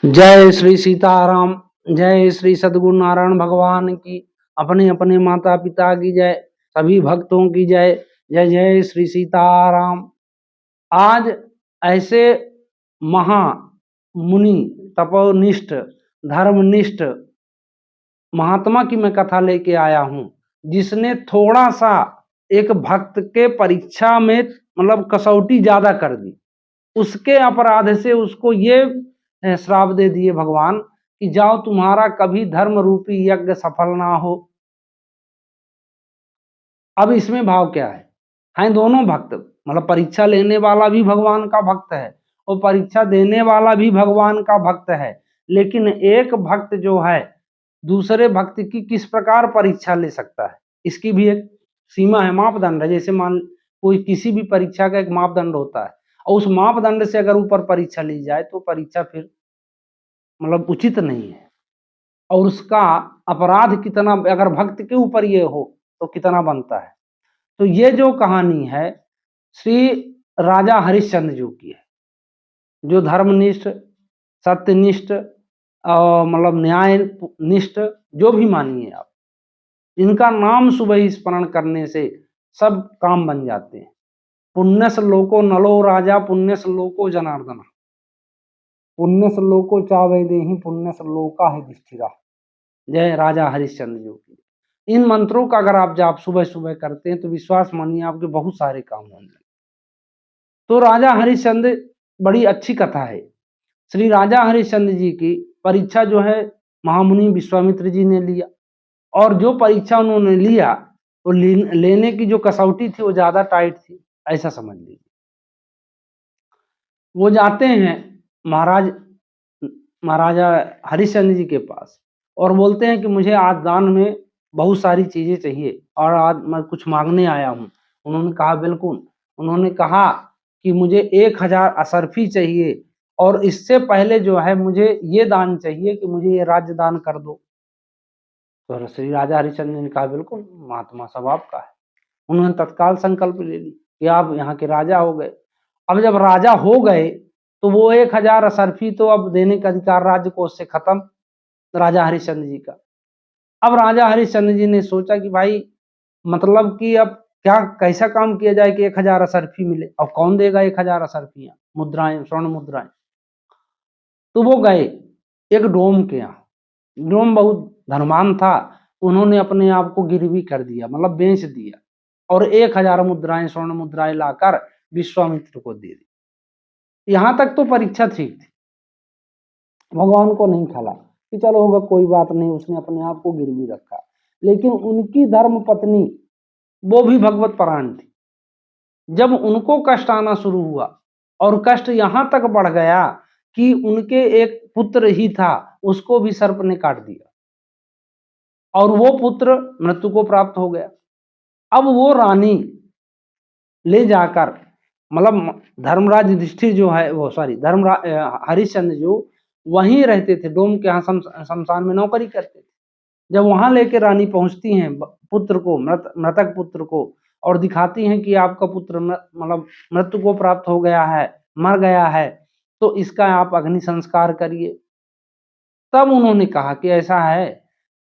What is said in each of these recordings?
जय श्री सीताराम। जय श्री सद्गुरु नारायण भगवान की। अपने अपने माता पिता की जय। सभी भक्तों की जय। जय जय श्री सीताराम। आज ऐसे महा मुनि, तपोनिष्ठ, धर्मनिष्ठ महात्मा की मैं कथा लेके आया हूं, जिसने थोड़ा सा एक भक्त के परीक्षा में मतलब कसौटी ज्यादा कर दी। उसके अपराध से उसको ये श्राप दे दिए भगवान कि जाओ तुम्हारा कभी धर्म रूपी यज्ञ सफल ना हो। अब इसमें भाव क्या है दोनों भक्त, मतलब परीक्षा लेने वाला भी भगवान का भक्त है और परीक्षा देने वाला भी भगवान का भक्त है। लेकिन एक भक्त जो है दूसरे भक्त की किस प्रकार परीक्षा ले सकता है, इसकी भी एक सीमा है, मापदंड है। जैसे मान कोई किसी भी परीक्षा का एक मापदंड होता है और उस मापदंड से अगर ऊपर परीक्षा ली जाए तो परीक्षा फिर मतलब उचित नहीं है। और उसका अपराध कितना अगर भक्त के ऊपर ये हो तो कितना बनता है। तो ये जो कहानी है श्री राजा हरिश्चंद्र जी की है, जो धर्मनिष्ठ, सत्यनिष्ठ और मतलब न्याय निष्ठ, जो भी मानिए आप, इनका नाम सुबह स्मरण करने से सब काम बन जाते हैं। पुण्य श्लोको नलो राजा पुण्य श्लोको जनार्दन, पुण्य श्लोको चावै देहि पुण्य श्लोका है युधिष्ठिरा। जय राजा हरिश्चंद्र जी की। इन मंत्रों का अगर आप जाप सुबह सुबह करते हैं तो विश्वास मानिए आपके बहुत सारे काम होंगे। तो राजा हरिश्चंद्र, बड़ी अच्छी कथा है। श्री राजा हरिश्चंद्र जी की परीक्षा जो है महामुनि विश्वामित्र जी ने लिया, और जो परीक्षा उन्होंने लिया तो लेने की जो कसौटी थी वो ज्यादा टाइट थी, ऐसा समझ लीजिए। वो जाते हैं महाराजा हरिश्चंद्र जी के पास और बोलते हैं कि मुझे आज दान में बहुत सारी चीजें चाहिए और आज मैं कुछ मांगने आया हूँ। उन्होंने कहा बिल्कुल। उन्होंने कहा कि मुझे 1000 असरफी चाहिए और इससे पहले जो है मुझे ये दान चाहिए कि मुझे ये राज्य दान कर दो। तो श्री राजा हरिश्चंद्र ने कहा बिल्कुल महात्मा, सब आपका है। उन्होंने तत्काल संकल्प ले ली कि आप यहाँ के राजा हो गए। अब जब राजा हो गए तो वो 1000 असरफी तो अब देने का अधिकार राज्य कोष से खत्म राजा हरिश्चंद्र जी का। अब राजा हरिश्चंद्र जी ने सोचा कि भाई मतलब कि अब क्या कैसा काम किया जाए कि 1000 असरफी मिले, और कौन देगा 1000 असरफियां, मुद्राएं, स्वर्ण मुद्राएं। तो वो गए एक डोम के यहाँ। डोम बहुत धनवान था, उन्होंने अपने आप को गिरवी कर दिया, मतलब बेच दिया, और 1000 मुद्राएं, स्वर्ण मुद्राएं लाकर विश्वामित्र को दे दी। यहां तक तो परीक्षा ठीक थी, भगवान को नहीं खला कि चलो होगा कोई बात नहीं, उसने अपने आप को गिरवी रखा। लेकिन उनकी धर्म पत्नी वो भी भगवत परायण थी। जब उनको कष्ट आना शुरू हुआ और कष्ट यहां तक बढ़ गया कि उनके एक पुत्र ही था, उसको भी सर्प ने काट दिया और वो पुत्र मृत्यु को प्राप्त हो गया। अब वो रानी ले जाकर मतलब धर्मराज युधिष्ठिर जो है वो सॉरी हरिश्चंद्र जो वहीं रहते थे, डोम के यहाँ शमशान में नौकरी करते थे। जब वहां लेके रानी पहुंचती हैं पुत्र को, मृतक पुत्र को, और दिखाती हैं कि आपका पुत्र मतलब मृत्यु को प्राप्त हो गया है, मर गया है, तो इसका आप अग्नि संस्कार करिए। तब उन्होंने कहा कि ऐसा है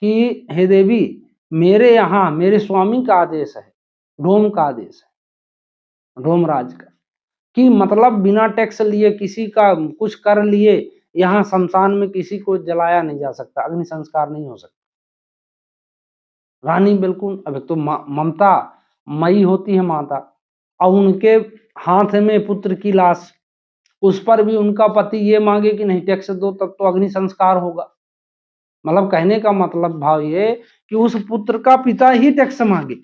कि हे देवी, मेरे यहाँ मेरे स्वामी का आदेश है, डोम का आदेश है, डोमराज का, कि मतलब बिना टैक्स लिए किसी का कुछ कर लिए यहाँ शमशान में किसी को जलाया नहीं जा सकता, अग्नि संस्कार नहीं हो सकता। रानी बिल्कुल, अब एक तो ममता मई होती है माता, और उनके हाथ में पुत्र की लाश, उस पर भी उनका पति ये मांगे कि नहीं टैक्स दो तब तो अग्नि संस्कार होगा। मतलब कहने का मतलब भाव ये कि उस पुत्र का पिता ही टैक्स मांगे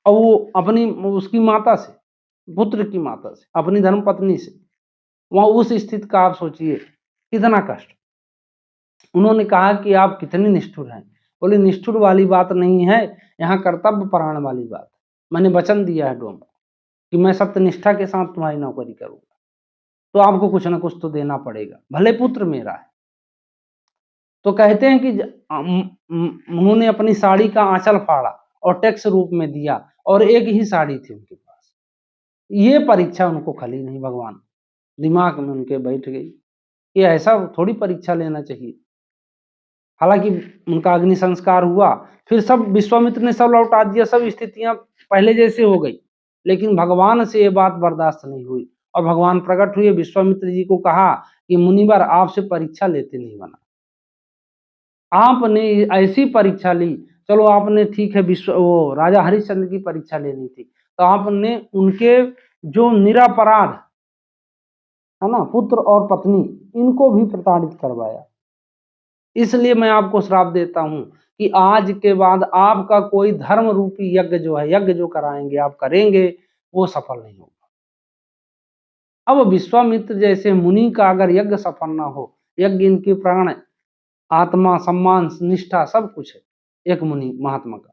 और वो अपनी उसकी माता से, पुत्र की माता से, अपनी धर्म पत्नी से, वहां उस स्थिति का आप सोचिए कितना कष्ट। उन्होंने कहा कि आप कितने निष्ठुर हैं। बोले निष्ठुर वाली बात नहीं है, यहाँ कर्तव्य परायण वाली बात है। मैंने वचन दिया है डोम को कि मैं सत्यनिष्ठा के साथ तुम्हारी नौकरी करूंगा, तो आपको कुछ ना कुछ तो देना पड़ेगा, भले पुत्र मेरा है। तो कहते हैं कि उन्होंने अपनी साड़ी का आंचल फाड़ा और टैक्स रूप में दिया, और एक ही साड़ी थी उनके पास। ये परीक्षा उनको खली नहीं, भगवान दिमाग में उनके बैठ गई। कि ऐसा थोड़ी परीक्षा लेना चाहिए। हालांकि उनका अग्नि संस्कार हुआ, फिर सब विश्वामित्र ने सब लौटा दिया, सब स्थितियां पहले जैसे हो गई, लेकिन भगवान से ये बात बर्दाश्त नहीं हुई और भगवान प्रकट हुए, विश्वामित्र जी को कहा कि मुनिवर आपसे परीक्षा लेते नहीं बना, आपने ऐसी परीक्षा ली, चलो आपने ठीक है वो राजा हरिश्चंद्र की परीक्षा लेनी थी, तो आपने उनके जो निरपराध है ना पुत्र और पत्नी, इनको भी प्रताड़ित करवाया। इसलिए मैं आपको श्राप देता हूं कि आज के बाद आपका कोई धर्म रूपी यज्ञ जो है, यज्ञ जो कराएंगे आप करेंगे, वो सफल नहीं होगा। अब विश्वामित्र जैसे मुनि का अगर यज्ञ सफल ना हो, यज्ञ इनके प्राण, आत्मा, सम्मान, निष्ठा सब कुछ है एक मुनि महात्मा का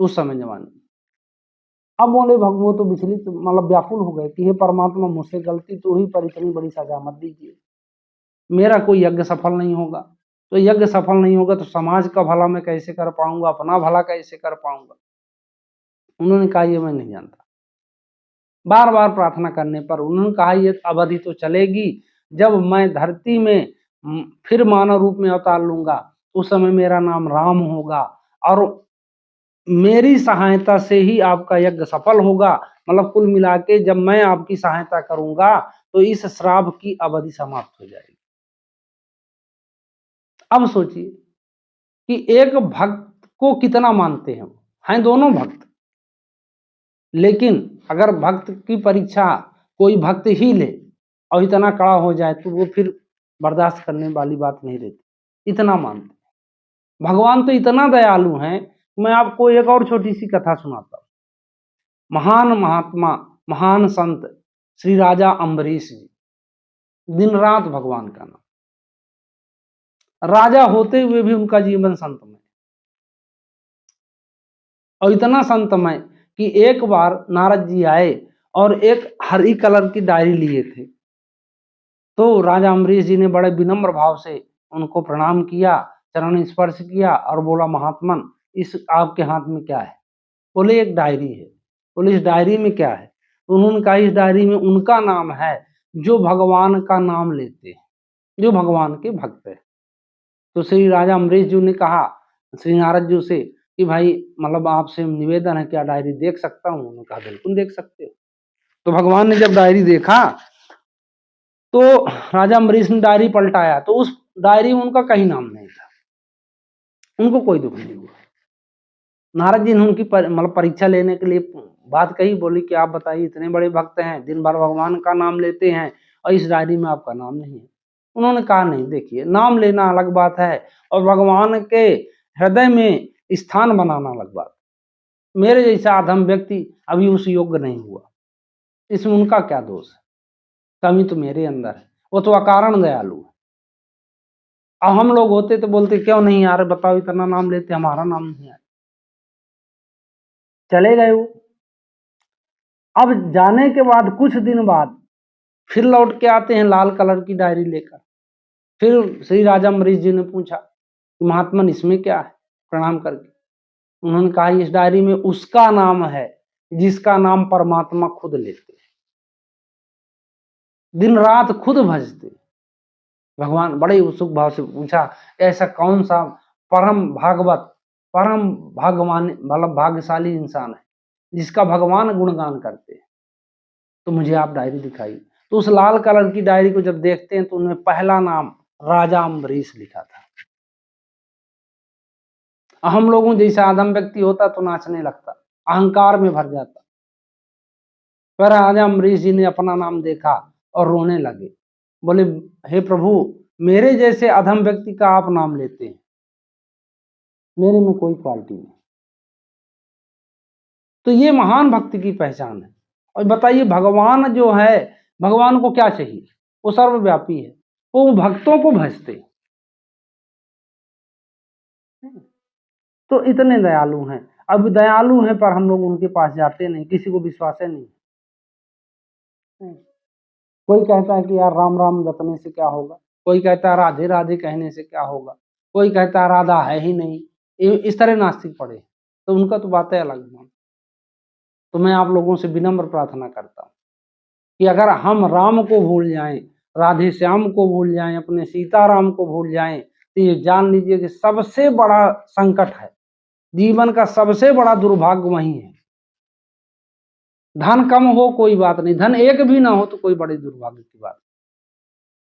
उस समय जमाने में। अब बोले भगवो तो विचलित, मतलब व्याकुल हो गए कि हे परमात्मा, मुझसे गलती तो हुई, पर इतनी बड़ी सजा मत दीजिए, मेरा कोई यज्ञ सफल नहीं होगा। तो यज्ञ सफल नहीं होगा तो समाज का भला मैं कैसे कर पाऊंगा, अपना भला कैसे कर पाऊंगा। उन्होंने कहा ये मैं नहीं जानता। बार बार प्रार्थना करने पर उन्होंने कहा ये अवधि तो चलेगी, जब मैं धरती में फिर मानव रूप में अवतार लूंगा, उस समय मेरा नाम राम होगा और मेरी सहायता से ही आपका यज्ञ सफल होगा। मतलब कुल मिला के जब मैं आपकी सहायता करूंगा तो इस श्राप की अवधि समाप्त हो जाएगी। अब सोचिए कि एक भक्त को कितना मानते हैं, हैं दोनों भक्त, लेकिन अगर भक्त की परीक्षा कोई भक्त ही ले और इतना कड़ा हो जाए तो वो फिर बर्दाश्त करने वाली बात नहीं रहती, इतना मानते। भगवान तो इतना दयालु हैं। मैं आपको एक और छोटी सी कथा सुनाता हूँ। महान महात्मा, महान संत श्री राजा अम्बरीश जी, दिन रात भगवान का नाम, राजा होते हुए भी उनका जीवन संतमय, और इतना संतमय कि एक बार नारद जी आए और एक हरी कलर की डायरी लिए थे। तो राजा अम्बरीश जी ने बड़े विनम्र भाव से उनको प्रणाम किया, चरण स्पर्श किया और बोला, महात्मन इस आपके हाथ में क्या है? बोले एक डायरी है। बोले इस डायरी में क्या है? तो उन्होंने कहा इस डायरी में उनका नाम है जो भगवान का नाम लेते हैं, जो भगवान के भक्त है। तो श्री राजा अम्बरीश जी ने कहा श्री नारद जी से कि भाई मतलब आपसे निवेदन है, क्या डायरी देख सकता हूँ? उन्होंने कहा बिल्कुल देख सकते हो। तो भगवान ने जब डायरी देखा तो राजा अम्बरीश ने डायरी पलटाया तो उस डायरी में उनका कहीं नाम नहीं था। उनको कोई दुख नहीं हुआ। नारद जी ने उनकी मतलब परीक्षा लेने के लिए बात कही, बोली कि आप बताइए इतने बड़े भक्त हैं, दिन भर भगवान का नाम लेते हैं और इस डायरी में आपका नाम नहीं है। उन्होंने कहा नहीं, देखिए नाम लेना अलग बात है और भगवान के हृदय में स्थान बनाना अलग बात। मेरे जैसा अधम व्यक्ति अभी उस योग्य नहीं हुआ, इसमें उनका क्या दोष है? कमी तो मेरे अंदर है, वो तो अकारण दयालु है। अब हम लोग होते तो बोलते क्यों नहीं यार, बताओ इतना नाम लेते हमारा नाम नहीं आया, चले गए वो। अब जाने के बाद कुछ दिन बाद फिर लौट के आते हैं लाल कलर की डायरी लेकर। फिर श्री राजा अम्बरीश जी ने पूछा कि महात्मन इसमें क्या है? प्रणाम करके उन्होंने कहा इस डायरी में उसका नाम है जिसका नाम परमात्मा खुद लेते, दिन रात खुद भजते। भगवान बड़े उत्सुक भाव से पूछा ऐसा कौन सा परम भागवत, परम भाग्यवान, मतलब भाग्यशाली इंसान है जिसका भगवान गुणगान करते हैं? तो मुझे आप डायरी दिखाई। तो उस लाल कलर की डायरी को जब देखते हैं तो उनमें पहला नाम राजा अम्बरीश लिखा था। हम लोगों जैसा आदम व्यक्ति होता तो नाचने लगता, अहंकार में भर जाता। पर राजा अम्बरीश जी ने अपना नाम देखा और रोने लगे, बोले हे प्रभु, मेरे जैसे अधम व्यक्ति का आप नाम लेते हैं, मेरे में कोई क्वालिटी नहीं। तो ये महान भक्ति की पहचान है। और बताइए भगवान जो है, भगवान को क्या चाहिए? वो सर्वव्यापी है, वो भक्तों को भजते। तो इतने दयालु हैं। अब दयालु हैं पर हम लोग उनके पास जाते नहीं, किसी को विश्वास नहीं। कोई कहता है कि यार राम राम जपने से क्या होगा, कोई कहता है राधे राधे कहने से क्या होगा, कोई कहता है राधा है ही नहीं, इस तरह नास्तिक पड़े। तो उनका तो बातें अलग है। तो मैं आप लोगों से विनम्र प्रार्थना करता हूँ कि अगर हम राम को भूल जाएं राधे श्याम को भूल जाएं, अपने सीताराम को भूल जाएं, तो ये जान लीजिए कि सबसे बड़ा संकट है, जीवन का सबसे बड़ा दुर्भाग्य वही है। धन कम हो कोई बात नहीं, धन एक भी ना हो तो कोई बड़ी दुर्भाग्य की बात,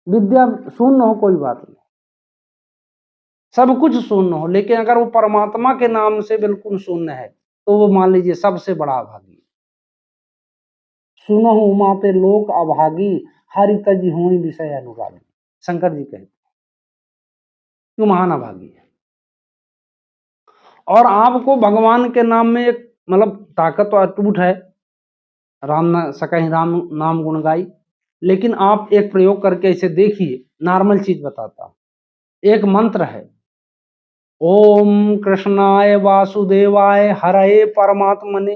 विद्या शून्य हो कोई बात नहीं, सब कुछ शून्य हो, लेकिन अगर वो परमात्मा के नाम से बिल्कुल शून्य है तो वो मान लीजिए सबसे बड़ा अभागी। सुनहु माते लोक अभागी, हरि तज हुई विषय अनुरागी, शंकर जी कहते हैं, क्यों महान अभागी है। और आपको भगवान के नाम में एक मतलब ताकत तो अटूट है, राम न सकहि राम नाम गुण गाई, लेकिन आप एक प्रयोग करके इसे देखिए, नॉर्मल चीज बताता हूं। एक मंत्र है, ओम कृष्णाय वासुदेवाय हरये परमात्मने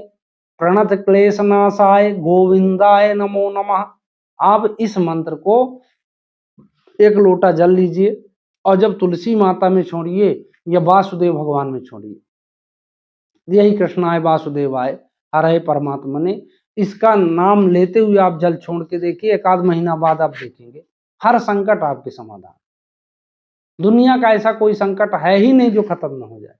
प्रणत क्लेशनाशाय गोविंदाय नमो नमः। आप इस मंत्र को एक लोटा जल लीजिए और जब तुलसी माता में छोड़िए या वासुदेव भगवान में छोड़िए, यही कृष्णाय वासुदेवाय हरये परमात्मने, इसका नाम लेते हुए आप जल छोड़ के देखिए, एक आध महीना बाद आप देखेंगे हर संकट आपके समाधान। दुनिया का ऐसा कोई संकट है ही नहीं जो खत्म न हो जाए।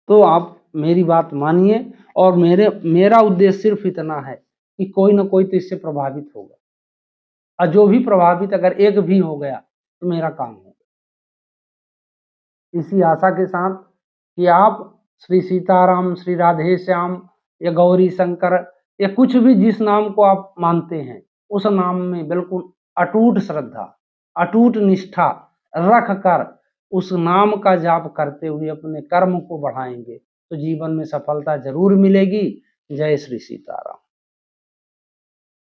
तो आप मेरी बात मानिए, और मेरा उद्देश्य सिर्फ इतना है कि कोई ना कोई तो इससे प्रभावित होगा, और जो भी प्रभावित अगर एक भी हो गया तो मेरा काम होगा। इसी आशा के साथ कि आप श्री सीताराम, श्री राधे श्याम या गौरी शंकर या कुछ भी जिस नाम को आप मानते हैं, उस नाम में बिल्कुल अटूट श्रद्धा, अटूट निष्ठा रख कर उस नाम का जाप करते हुए अपने कर्म को बढ़ाएंगे तो जीवन में सफलता जरूर मिलेगी। जय श्री सीताराम।